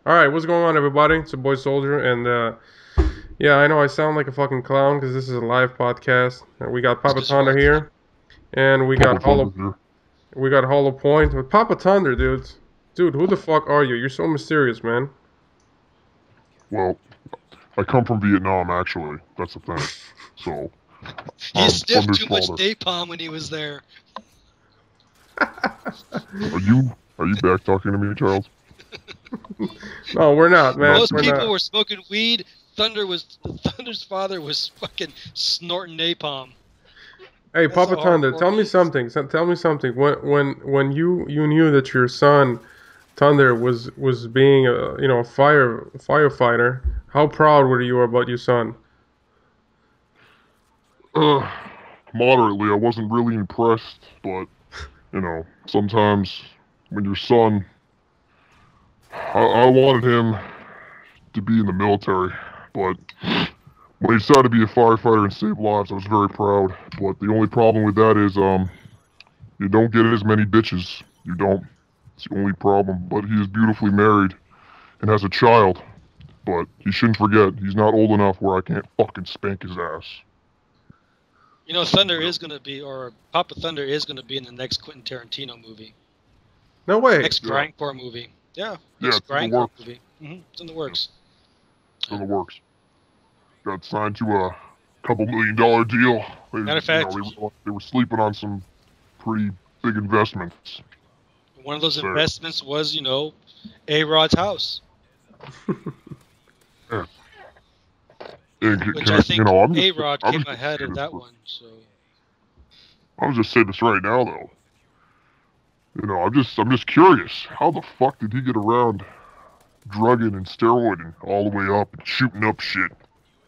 All right, what's going on, everybody? It's a boy Soldier, and yeah, I know I sound like a fucking clown because this is a live podcast. We got It's Papa because you Thunder are clown. here, and Papa Thunder here. We got Hollow Point with Papa Thunder, dude, who the fuck are you? You're so mysterious, man. Well, I come from Vietnam, actually. That's the thing. So, He I'm sniffed Thunder's too much father. napalm when he was there. Are you back talking to me, Charles? No, we're not, No, man. Most We're dude. people not. were smoking weed. Thunder's father was fucking snorting napalm. Hey, That's Papa how Thunder, hardcore tell he me is. something. Tell me something. When you knew that your son Thunder was being a a firefighter, how proud were you about your son? Uh, Moderately, I wasn't really impressed, but, sometimes when your son, I wanted him to be in the military, but when he decided to be a firefighter and save lives, I was very proud. But the only problem with that is, you don't get as many bitches. You don't. It's the only problem. But he is beautifully married and has a child. But he shouldn't forget, he's not old enough where I can't fucking spank his ass. You know, Thunder is gonna be, or Papa Thunder is gonna be in the next Quentin Tarantino movie, No way. next Yeah, grindcore movie. Yeah, yeah, next it's in the grindcore works. movie. It's in the works. It's in the works. Got signed to a couple $1 million deal. Matter of They fact, were sleeping on some pretty big investments. one of those So investments was, A Rod's house, yeah. And which I think I'm A just Rod I'm came just gonna ahead say of this. that one. So I'm just say this right now though. I'm just curious. How the fuck did he get around drugging and steroiding all the way up and shooting up shit and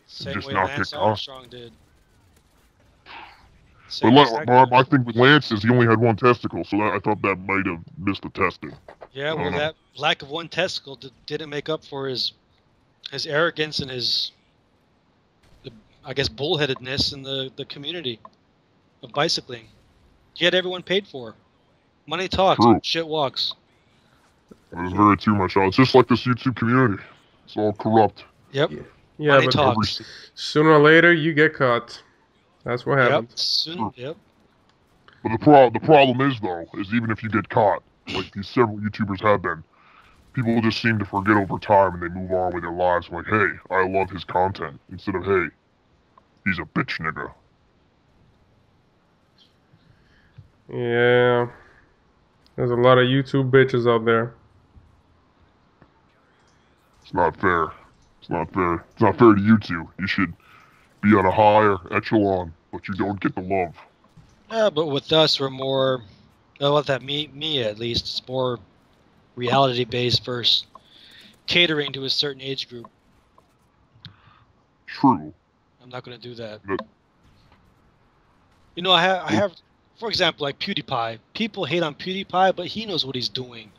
same just way not get Lance caught? Armstrong did. But Same exact way. my thing with Lance is he only had one testicle, so I thought that might have missed the testing. Yeah, I well, don't know. that lack of one testicle didn't make up for his arrogance and his, I guess, bullheadedness in the community of bicycling. He had everyone paid for. Money talks, True. shit walks. It was very too much. It's just like this YouTube community. It's all corrupt. Yep, Yeah, yeah, money but Every talks. sooner or later you get caught. That's what Yep, happens. soon. Yep. But the problem is though, is even if you get caught, like these several YouTubers have been, people just seem to forget over time and they move on with their lives. Like, hey, I love his content, instead of hey, he's a bitch nigga. Yeah, there's a lot of YouTube bitches out there. It's not fair. It's not fair. It's not fair to you two. You should be on a higher echelon, but you don't get the love. Yeah, but with us, we're more. Well, with that me at least, it's more reality based versus catering to a certain age group. True. I'm not going to do that. But, I have, for example, like PewDiePie. People hate on PewDiePie, but he knows what he's doing.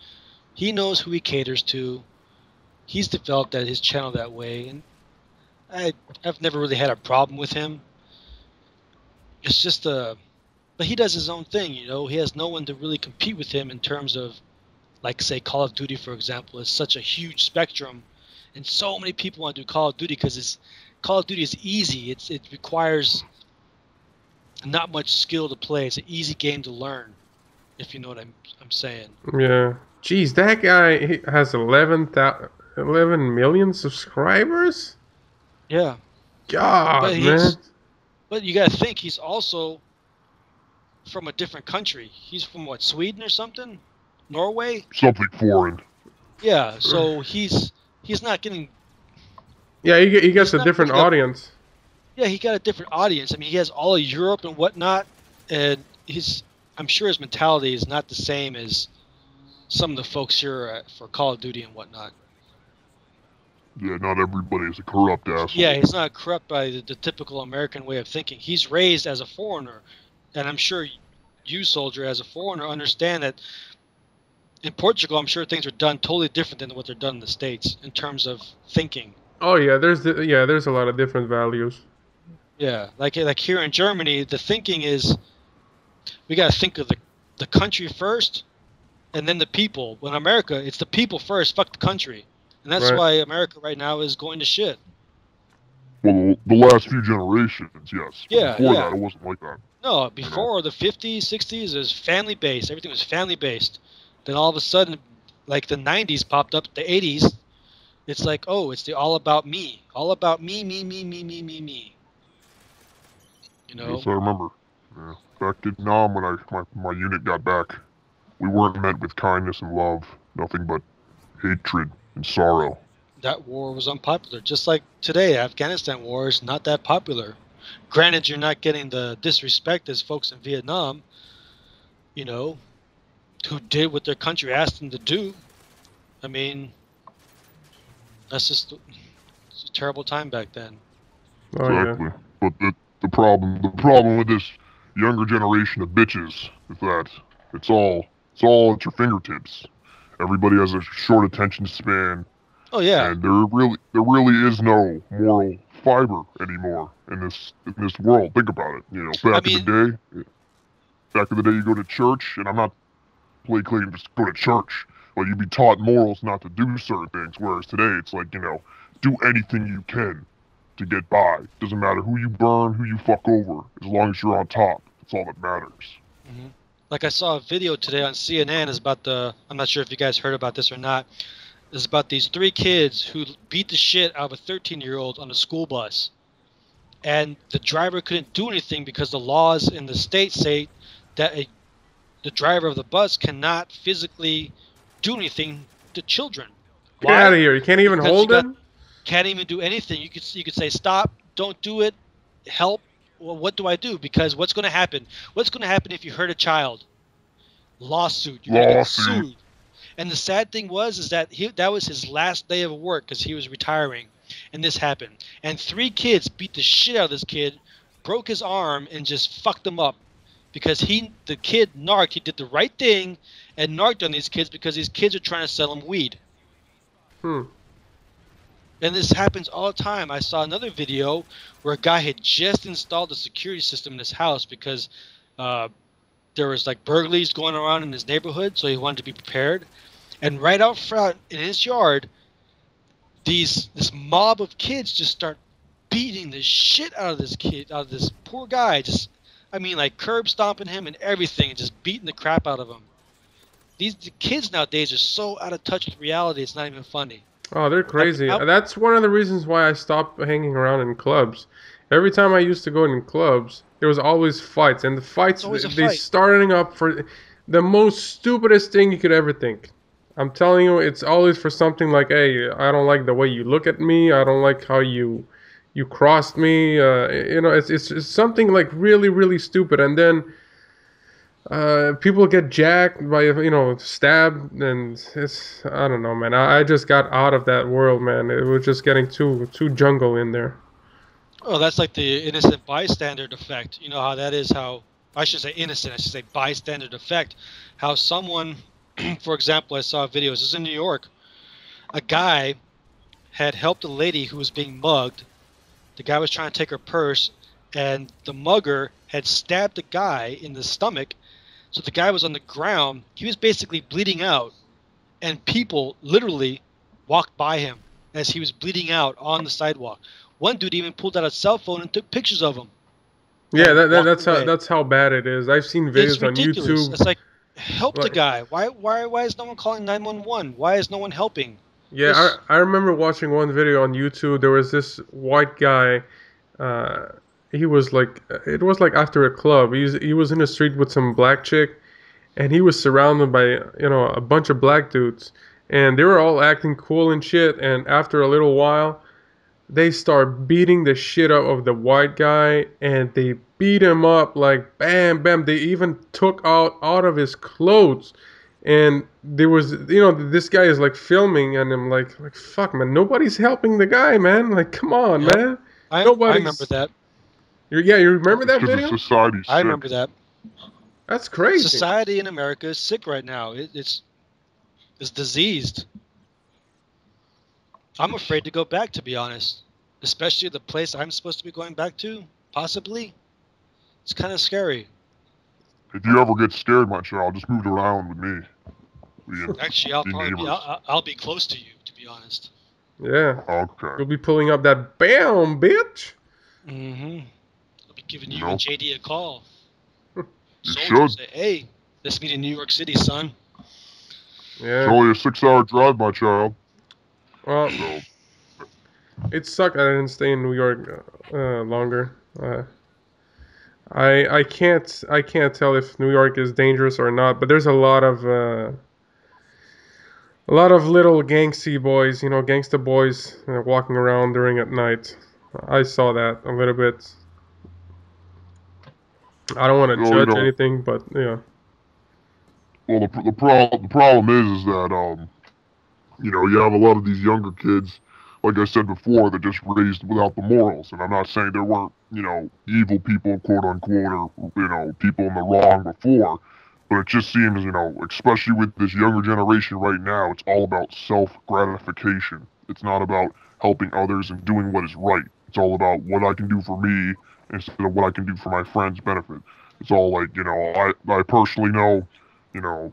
He knows who he caters to. He's developed his channel that way, and I've never really had a problem with him. It's just but he does his own thing. He has no one to really compete with him in terms of, like, say, Call of Duty, for example, is such a huge spectrum, and so many people want to do Call of Duty because Call of Duty is easy. It requires not much skill to play. It's an easy game to learn, if you know what I'm saying. Yeah. Jeez, that guy he has 11 million subscribers? Yeah, but God, man. you gotta think he's also from a different country. He's from what, Sweden or something? Norway? something foreign. Yeah, so he's not getting Yeah, he gets he's a not different picking up. audience. Yeah, he got a different audience. I mean, he has all of Europe and whatnot, and I'm sure his mentality is not the same as some of the folks here for Call of Duty and whatnot. Yeah, not everybody is a corrupt Yeah, asshole. he's not corrupt by the typical American way of thinking. He's raised as a foreigner, and I'm sure you, soldier, as a foreigner, understand that in Portugal, I'm sure things are done totally different than what they're done in the States in terms of thinking. Oh yeah, there's a lot of different values. Yeah, like here in Germany, the thinking is we got to think of the country first, and then the people. When America, it's the people first, fuck the country, And that's Right. why America right now is going to shit. Well, the last few generations, yes, but Yeah, before that, yeah. it wasn't like that. No, You know, before the 50s, 60s, it was family based. Everything was family based. Then all of a sudden, like the 90s popped up, the 80s, it's like, oh, it's the all about me. All about me, me, me, me, me, me, me. You yes, know? I remember. Yeah. Back in Nam, when my unit got back, we weren't met with kindness and love. Nothing but hatred and sorrow. That war was unpopular. Just like today, Afghanistan war is not that popular. Granted, you're not getting the disrespect as folks in Vietnam, you know, who did what their country asked them to do. I mean, that's just it's a terrible time back then. Oh yeah. Exactly. But the problem with this younger generation of bitches is that it's all at your fingertips. Everybody has a short attention span, Oh yeah, and there really is no moral fiber anymore in this world. Think about it. I Back in the mean, day, you go to church, and I'm not claiming just go to church, but you'd be taught morals not to do certain things. Whereas today, it's like do anything you can to get by. Doesn't matter who you burn, who you fuck over, as long as you're on top. That's all that matters. mhm. Like I saw a video today on CNN is about I'm not sure if you guys heard about this or not. It's about these three kids who beat the shit out of a 13-year-old on a school bus. And the driver couldn't do anything because the laws in the state say that the driver of the bus cannot physically do anything to children. Get out of Why? here. You can't even Because you hold got them? can't even do anything. You could say stop, don't do it, help. Well, what do I do? Because what's going to happen? What's going to happen if you hurt a child? Lawsuit. You're going to get Lawsuit. sued. And the sad thing is that that was his last day of work because he was retiring, and this happened. And three kids beat the shit out of this kid, broke his arm, and just fucked him up because the kid narked. He did the right thing and narked on these kids because these kids are trying to sell him weed. Hmm. And this happens all the time. I saw another video where a guy had just installed a security system in his house because uh, there was like burglaries going around in his neighborhood, so he wanted to be prepared. And right out front in his yard, this mob of kids just start beating the shit out of this poor guy. Just, I mean, like curb stomping him and everything, and just beating the crap out of him. The kids nowadays are so out of touch with reality. It's not even funny. Oh, they're I mean, crazy. That's one of the reasons why I stopped hanging around in clubs. Every time I used to go in clubs, there was always fights, and the it's fights always a they fight. starting up for the most stupidest thing you could ever think. I'm telling you, it's always for something like, "Hey, I don't like the way you look at me. I don't like how you crossed me." It's something like really really stupid, and then people get jacked by stabbed, and it's I don't know, man. I just got out of that world, man. It was just getting too jungle in there. Oh, that's like the innocent bystander effect. You know how that is. How I should say innocent. I should say bystander effect. How someone, for example, I saw a video. This is in New York. A guy had helped a lady who was being mugged. The guy was trying to take her purse, and the mugger had stabbed the guy in the stomach. So the guy was on the ground. He was basically bleeding out, and people literally walked by him as he was bleeding out on the sidewalk. One dude even pulled out a cell phone and took pictures of him Yeah, and walked that's how away. bad it is. I've seen It's videos on ridiculous. YouTube. It's like, help the Like, guy. Why is no one calling 911? Why is no one helping? yeah, It's I remember watching one video on YouTube. There was this white guy. Uh, he was like, it was like after a club. He was in the street with some black chick, and he was surrounded by a bunch of black dudes, and they were all acting cool and shit. And after a little while, they start beating the shit out of the white guy, and they beat him up like bam bam. They even took out of his clothes, and there was this guy is like filming, and I'm like fuck man, nobody's helping the guy, man. Like come on, yep. man. I remember Nobody's. that. Yeah, you remember It's that because the video? society's I sick. remember that. That's crazy. Society in America is sick right now. It's diseased. I'm It's afraid to go back, to be honest. Especially the place I'm supposed to be going back to, possibly. It's kind of scary. if you ever get scared, my child, just move to an island with me. We can Actually, I'll be probably be neighbors. I'll be close to you, to be be honest. Yeah. Okay. You'll be pulling up that BAM, bitch. Mm-hmm. I'll be giving You you and know, JD a call. you Soldier should. say, hey, let's meet in New York City, son. It's Yeah. only a 6-hour drive, my child. Well, So, it sucked. I didn't stay in New York longer. I can't tell if New York is dangerous or not. But there's a lot of little gangsty boys, gangsta boys walking around during at night. I saw that a little bit. I don't want to well, judge anything, but yeah. well, the problem is that you have a lot of these younger kids, like I said before, that just raised without the morals. And I'm not saying there weren't, evil people, quote unquote, or people in the wrong before, but it just seems, especially with this younger generation right now, it's all about self gratification. It's not about helping others and doing what is right. It's all about what I can do for me instead of what I can do for my friends' benefit. It's all like, I personally know, you know,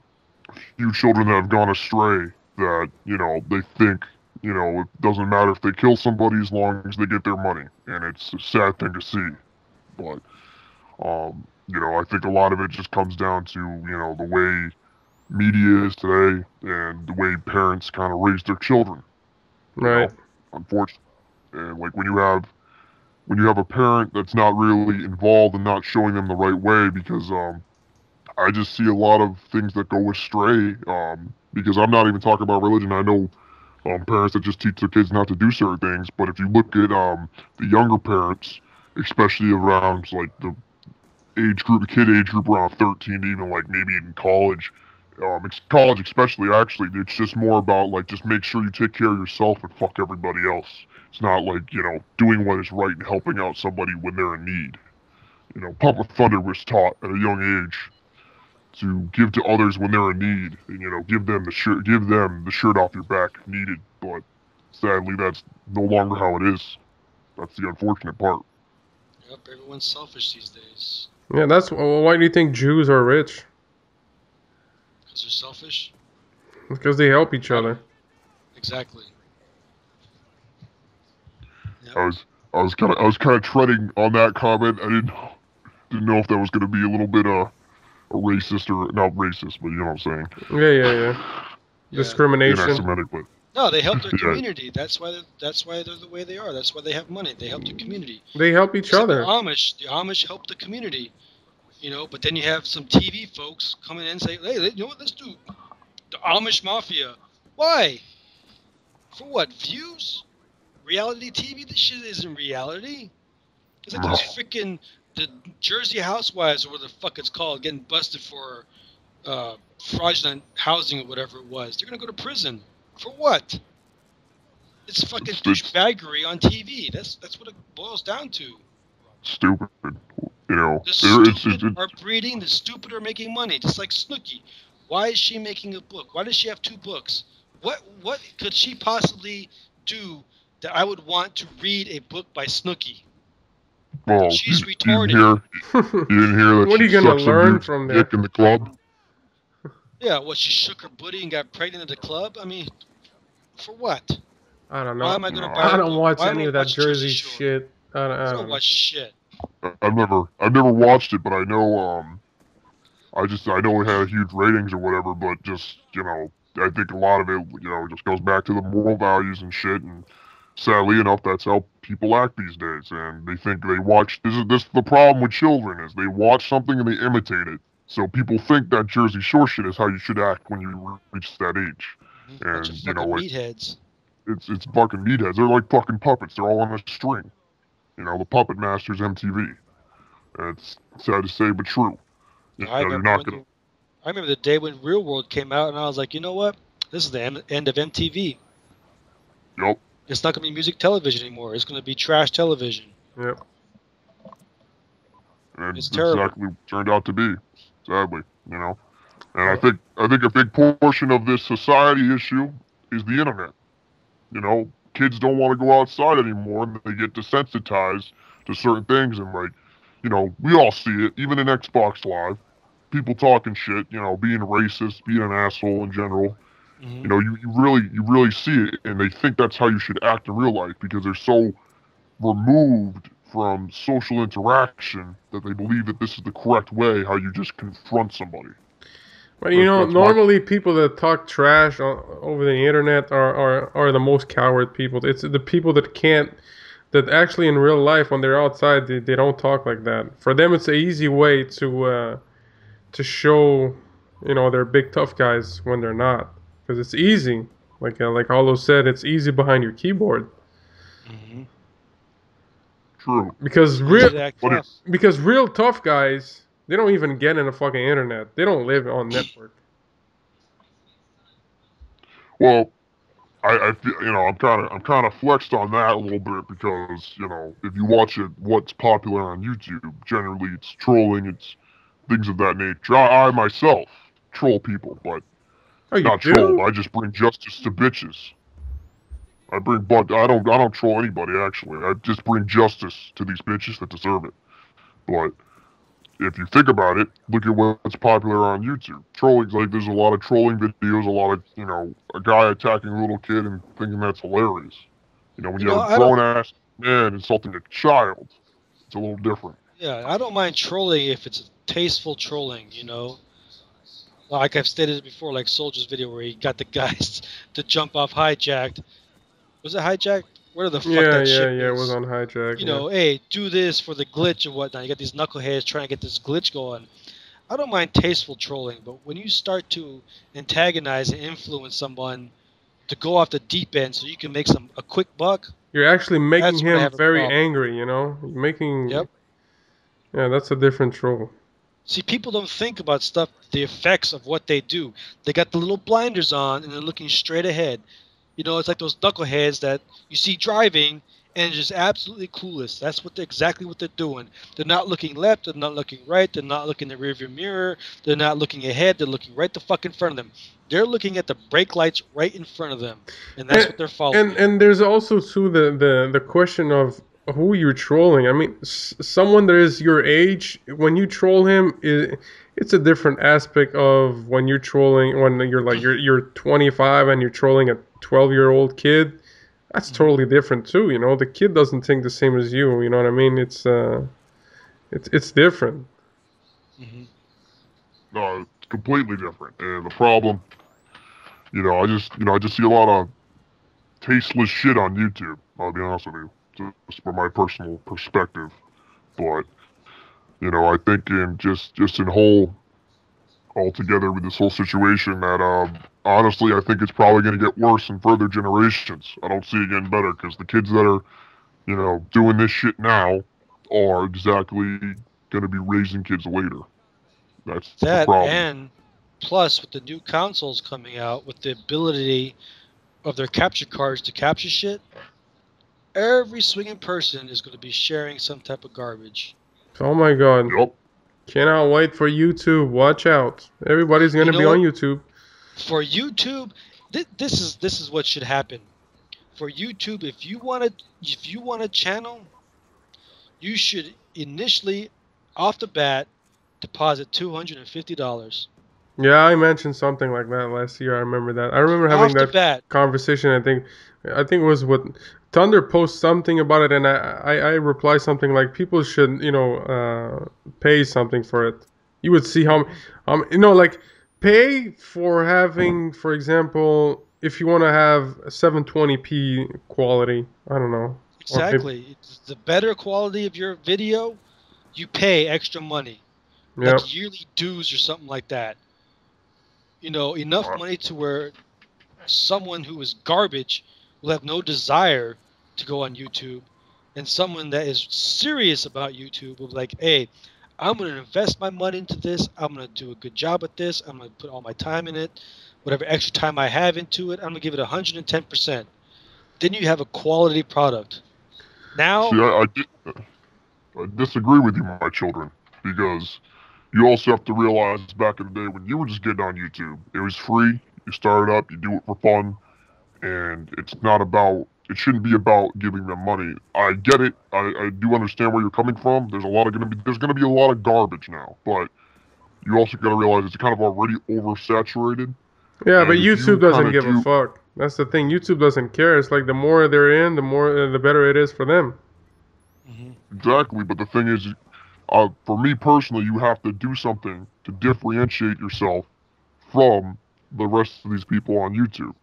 few children that have gone astray that, they think, it doesn't matter if they kill somebody as long as they get their money. And it's a sad thing to see. But, I think a lot of it just comes down to, the way media is today and the way parents kind of raise their children, you Right. know, unfortunately. And like when you have a parent that's not really involved and not showing them the right way because, I just see a lot of things that go astray. Because I'm not even talking about religion. I know parents that just teach their kids not to do certain things. But if you look at the younger parents, especially around like the kid age group around 13, to even like maybe in college, college especially, actually, it's just more about like just make sure you take care of yourself and fuck everybody else. It's not like doing what is right and helping out somebody when they're in need. Papa Thunder was taught at a young age to give to others when they're in need, and give them the shirt off your back if needed. But sadly, that's no longer how it is. That's the unfortunate part. Yep, everyone's selfish these days. Yeah, why do you think Jews are rich? Because they're selfish? Because they help each I don't. other. Exactly. Yep. I was kind of treading on that comment. I didn't know if that was going to be a little bit a racist or not racist, but you know what I'm saying. Yeah, yeah, yeah. Yeah. Discrimination. Anti-Semitic, but No, they help their yeah, community. That's why they're the way they are. That's why they have money. They help their community. They help each Just like the other. Amish. The Amish help the community. But then you have some TV folks coming in and say, hey, you know what? Let's do the Amish Mafia. Why? For what? Views? Reality TV? This shit isn't reality. It's like no, those freaking the Jersey Housewives or what the fuck it's called getting busted for fraudulent housing or whatever it was. They're gonna go to prison for what? It's fucking it's douchebaggery on TV. That's what it boils down to. stupid. The It's stupid are breeding. The stupid are making money. Just like Snooki. Why is she making a book? Why does she have two books? What could she possibly do that I would want to read a book by Snooki? well, you, She's you didn't retarded. hear you didn't hear that What are she you gonna sucked some learn dude's from dick there? in the club. Yeah, what she shook her booty and got pregnant at the club? I mean, for what? I don't Why know. am I gonna buy I a don't book? watch Why am I any gonna of that watch Jersey Jersey Shore? shit. I I don't don't know. watch shit. I've never watched it, but I know I know it had huge ratings or whatever, but just I think a lot of it just goes back to the moral values and shit. And sadly enough, that's how people act these days. And they think they watch. This is the problem with children is they watch something and they imitate it. So people think that Jersey Shore shit is how you should act when you reach that age. Bunch of And fucking like meatheads. it's fucking meatheads. They're like fucking puppets. They're all on a string. The puppet masters MTV. And it's sad to say, but true. I You're remember not when gonna. the I remember the day when Real World came out, and I was like, you know what? This is the end of MTV. Yup. It's not going to be music television anymore. It's going to be trash television. Yep. And It's it's terrible. exactly what it turned out to be, sadly. And I Uh, think I think a big portion of this society issue is the internet. Kids don't want to go outside anymore, and they get desensitized to certain things, and like, we all see it, even in Xbox Live, people talking shit, being racist, being an asshole in general, You know, you really see it, and they think that's how you should act in real life because they're so removed from social interaction that they believe that this is the correct way how you just confront somebody. But you know, That's my normally people that talk trash over the internet are the most coward people. It's the people that can't, that actually in real life when they're outside they don't talk like that. For them, it's an easy way to show, you know, they're big tough guys when they're not, because it's easy. Like Hollow said, it's easy behind your keyboard. Hmm. true. Because It's real easy to act But it, tough. because real tough guys, they don't even get in the fucking internet. They don't live on network. well, I feel, you know, I'm kind of flexed on that a little bit because, you know, if you watch it, what's popular on YouTube, generally it's trolling, it's things of that nature. I myself troll people, but Oh, you not troll. do? I just bring justice to bitches. I don't troll anybody actually. I just bring justice to these bitches that deserve it. But if you think about it, look at what's popular on YouTube. Trolling, like there's a lot of trolling videos, a lot of, you know, a guy attacking a little kid and thinking that's hilarious. You know, when You you know, have a I don't. grown ass man insulting a child, it's a little different. Yeah, I don't mind trolling if it's tasteful trolling. Like I've stated before, like Soldier's video where he got the guys to jump off hijacked. Was it hijacked? Where the fuck Yeah, that yeah, ship yeah. It was is? on hijack. Yeah. Hey, do this for the glitch and whatnot. You got these knuckleheads trying to get this glitch going. I don't mind tasteful trolling, but when you start to antagonize and influence someone to go off the deep end so you can make a quick buck, You're actually making that's when I him have a very problem. angry. You know, you're making. Yep. Yeah, that's a different troll. See, people don't think about stuff, the effects of what they do. They got the little blinders on and they're looking straight ahead. It's like those knuckleheads that you see driving and just absolutely clueless. That's exactly what they're doing. They're not looking left. They're not looking right. They're not looking in the rearview mirror. They're not looking ahead. They're looking right the fuck in front of them. They're looking at the brake lights right in front of them, and that's And what they're following. and there's also too the question of who you're trolling. I mean, someone that is your age, when you troll him, it's a different aspect of when you're trolling when you're 25 and you're trolling a 12-year-old kid. That's Hmm. totally different too. You know, the kid doesn't think the same as you. You know what I mean? It's different. Hmm. No, it's completely different. And the problem, I just see a lot of tasteless shit on YouTube. I'll be honest with you, just from my personal perspective. But I think in just in whole altogether with this whole situation that honestly I think it's probably going to get worse in further generations. I don't see it getting better because the kids that are doing this shit now are exactly going to be raising kids later. That's the That problem. and plus with the new consoles coming out with the ability of their capture cards to capture shit, every swinging person is going to be sharing some type of garbage. Oh my God! Yep. Cannot wait for YouTube. Watch out! Everybody's You gonna know be on what? YouTube. For YouTube, this is what should happen. For YouTube, if you want a channel, you should initially, off the bat, deposit $250 Yeah, I mentioned something like that last year. I remember that. I remember having off the that bat. conversation. I think it was what Thunder post something about it, and I replied something like people should pay something for it. You would see how like pay for having, for example, if you want to have 720p quality. I don't know, or maybe Exactly. It's the better quality of your video, you pay extra money, yeah. like yearly dues or something like that. Enough Uh, money to where someone who is garbage will have no desire to go on YouTube, and someone that is serious about YouTube will be like, "Hey, I'm going to invest my money into this. I'm going to do a good job at this. I'm going to put all my time in it, whatever extra time I have into it. I'm going to give it 110%." Then you have a quality product. See, Now, I disagree with you, my children, because you also have to realize back in the day when you were just getting on YouTube, it was free. You start it up, you do it for fun, and it shouldn't be about giving them money. I get it. I do understand where you're coming from. There's gonna be a lot of garbage now, but you also gotta realize it's kind of already oversaturated. Yeah, but And if YouTube you kind doesn't of give a do fuck. That's the thing. YouTube doesn't care. It's like the more they're in, the more the better it is for them. Hmm. exactly, but the thing is, for me personally, you have to do something to differentiate yourself from the rest of these people on YouTube.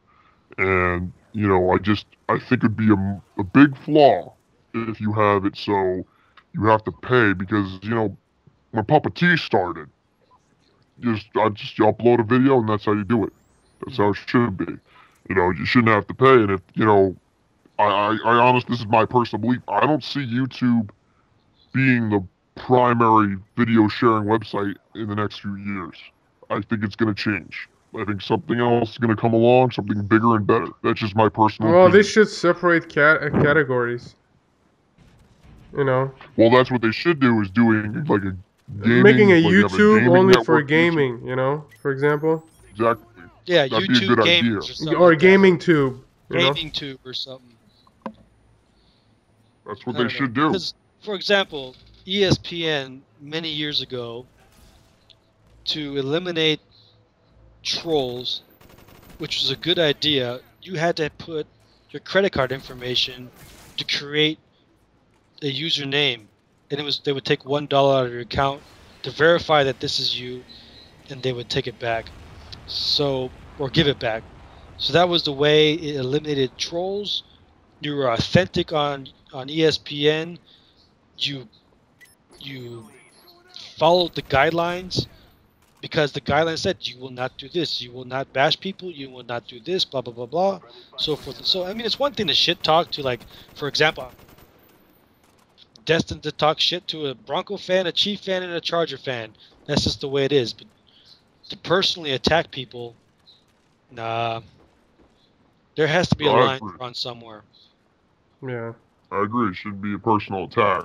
And, I think it'd be a big flaw if you have it so you have to pay because, when Papa T started, I just you upload a video and that's how you do it. That's how Hmm. it should be. You shouldn't have to pay. And if, I honestly, this is my personal belief. I don't see YouTube being the primary video sharing website in the next few years. I think it's going to change. I think something else is going to come along, something bigger and better. That's just my personal Well, they opinion. should separate categories. You know, Well, that's what they should do is doing like a making a gaming, like you have a YouTube gaming only for network YouTube. gaming. You know, for example, Exactly. Yeah, That'd be a YouTube good idea. Gamers or something or like that, or gaming tube. You know. Gaming Tube or something. That's what I they don't know. should do. Because, for example, ESPN many years ago, to eliminate trolls, which was a good idea, you had to put your credit card information to create a username, and they would take $1 out of your account to verify that this is you, and they would take it back. So, or give it back. So that was the way it eliminated trolls. You were authentic on ESPN. You you followed the guidelines because the guidelines said you will not do this, you will not bash people, you will not do this, blah blah blah blah, so forth and so. I mean, it's one thing to shit talk to, like, for example, destined to talk shit to a Bronco fan, a Chief fan, and a Charger fan. That's just the way it is. But to personally attack people, nah, there has to be a I line agree. drawn somewhere. Yeah. I agree. It should be a personal attack.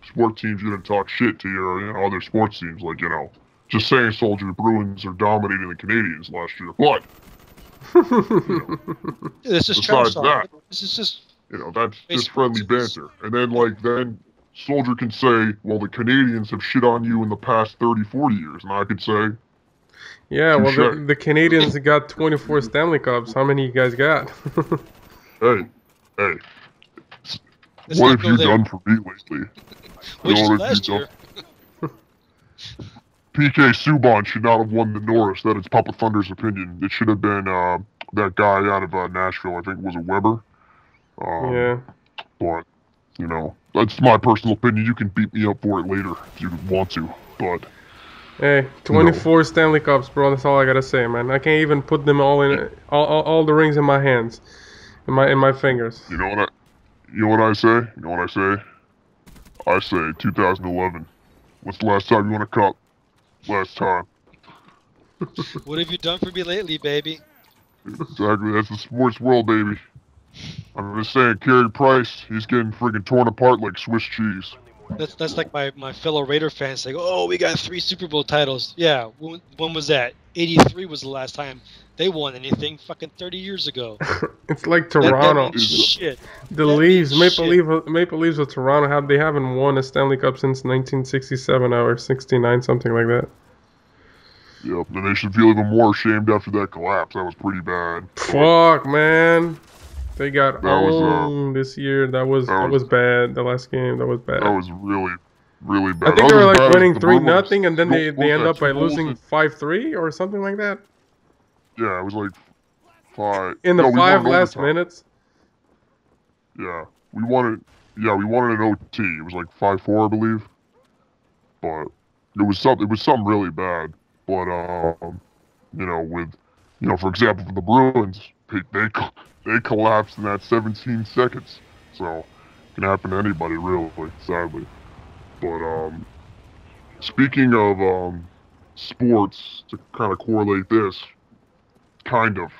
Sport teams shouldn't talk shit to your other sports teams. Like, just saying Soldier Bruins are dominating the Canadians last year. But, This is trash besides talk. that, This is just that's just basically friendly banter. And then, then Soldier can say, well, the Canadians have shit on you in the past 30, 40 years. And I could say, Yeah. Well, touche. the Canadians got 24 Stanley Cups. How many you guys got? Hey, hey, let's what not have go you there. done for me lately? Which is What have you last done? year. PK Subban should not have won the Norris. That is Papa Thunder's opinion. It should have been that guy out of Nashville. I think was a Weber. Um, Yeah. but that's my personal opinion. You can beat me up for it later if you want to. But Hey, 24 Stanley Cups, bro. That's all I gotta say, man. I can't even put them all in all the rings in my hands, in my fingers. you know what I say? You know what I say? I say 2011. What's the last time you won a cup? Last time. What have you done for me lately, baby? Exactly. That's the sports world, baby. I'm just saying, Carey Price, he's getting freaking torn apart like Swiss cheese. That's like my fellow Raider fans say, "Oh, we got 3 Super Bowl titles." Yeah, when was that? '83 was the last time they won anything. Fucking 30 years ago. It's like That Toronto. means shit. The That Leafs, means shit. Maple Leafs of Toronto they haven't won a Stanley Cup since 1967 or 69, something like that. Yep, and they should feel even more ashamed after that collapse. That was pretty bad. Fuck, man. They got That was owned this year. That was bad. The last game, that was bad. that was really, really I bad. think That they was were as like bad as winning the 3 Bruins. nothing, and then they What was end that, up by 2 goals losing 5-3 or something like that yeah, it was like 5. in the No, we won 5 in last overtime. minutes. Yeah, we won it. Yeah, we won it in OT. It was like 5-4, I believe. But it was something. It was something really bad. But with for example, for the Bruins, they collapsed in that 17 seconds. So it can happen to anybody, really, sadly. But speaking of sports, to kind of correlate this, kind of.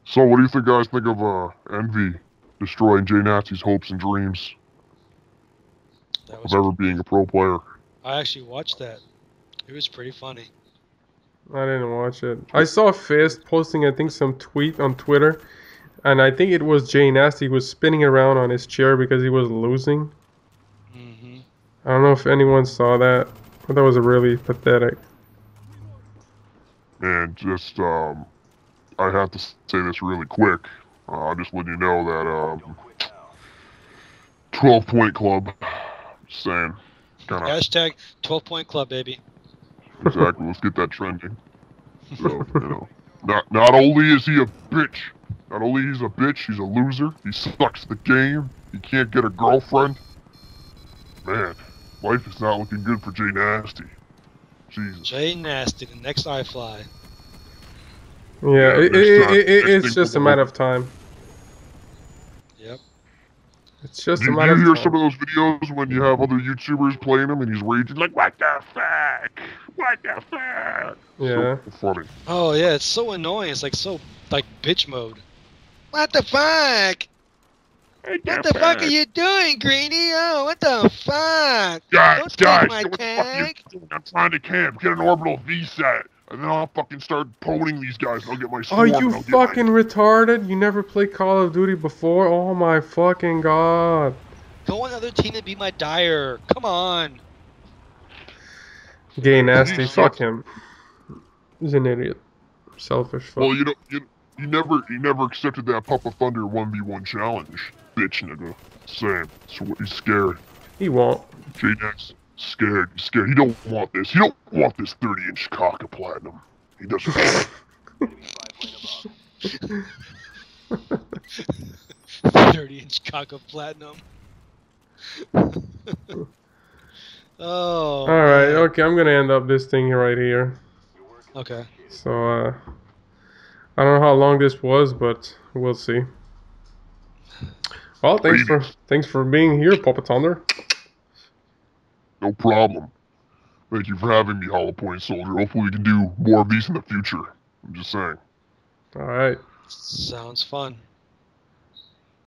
So, what do you guys think of Envy destroying Jay Nasty's hopes and dreams That of was. ever being a pro player? I actually watched that. It was pretty funny. I didn't watch it. I saw Fist posting, I think, some tweet on Twitter, and I think it was Jay Nasty who was spinning around on his chair because he was losing. Hmm. I don't know if anyone saw that, but that was really pathetic. And just, I have to say this really quick. I'll just let you know that 12-point club. Just saying, kind of Hashtag 12-point club, baby. exactly. Let's get that trending. So not only is he a bitch, not only he's a bitch, he's a loser. He sucks at the game. He can't get a girlfriend. Man, life is not looking good for Jay Nasty. Jesus. Jay Nasty, the next iFly. Yeah, it's just a matter of time. Yep. It's just Do a you matter of hear time. some of those videos when you have other YouTubers playing him and he's raging like, "What the fuck? What the fuck?" Yeah. So funny. Oh yeah, it's so annoying. It's like bitch mode. What the fuck? What the fuck are you doing, Greeny? Oh, what the fuck? Don't take my what the fuck are you tag. doing? I'm trying to camp, get an orbital VSAT, and then I'll fucking start poning these guys and I'll get my Are swarm you and I'll get my... fucking retarded? You never played Call of Duty before? Oh my fucking god. Go on the other team and be my dyer. Come on. Gay Nasty, He fuck sucks. him. He's an idiot. Selfish fuck. Well, you never accepted that Pup of Thunder 1v1 challenge, bitch nigga. Same. So he's scared. He won't. J-Nex, scared. He's scared. He don't want this. He don't want this 30-inch cock of platinum. He doesn't want it. 30-inch cock of platinum. Oh. Alright, man. okay, I'm gonna end up this thing right here. Okay. So, I don't know how long this was, but we'll see. Well, thanks for being here, Papa Thunder. No problem. Thank you for having me, HollowPoint Soldier. Hopefully we can do more of these in the future. I'm just saying. Alright. Sounds fun.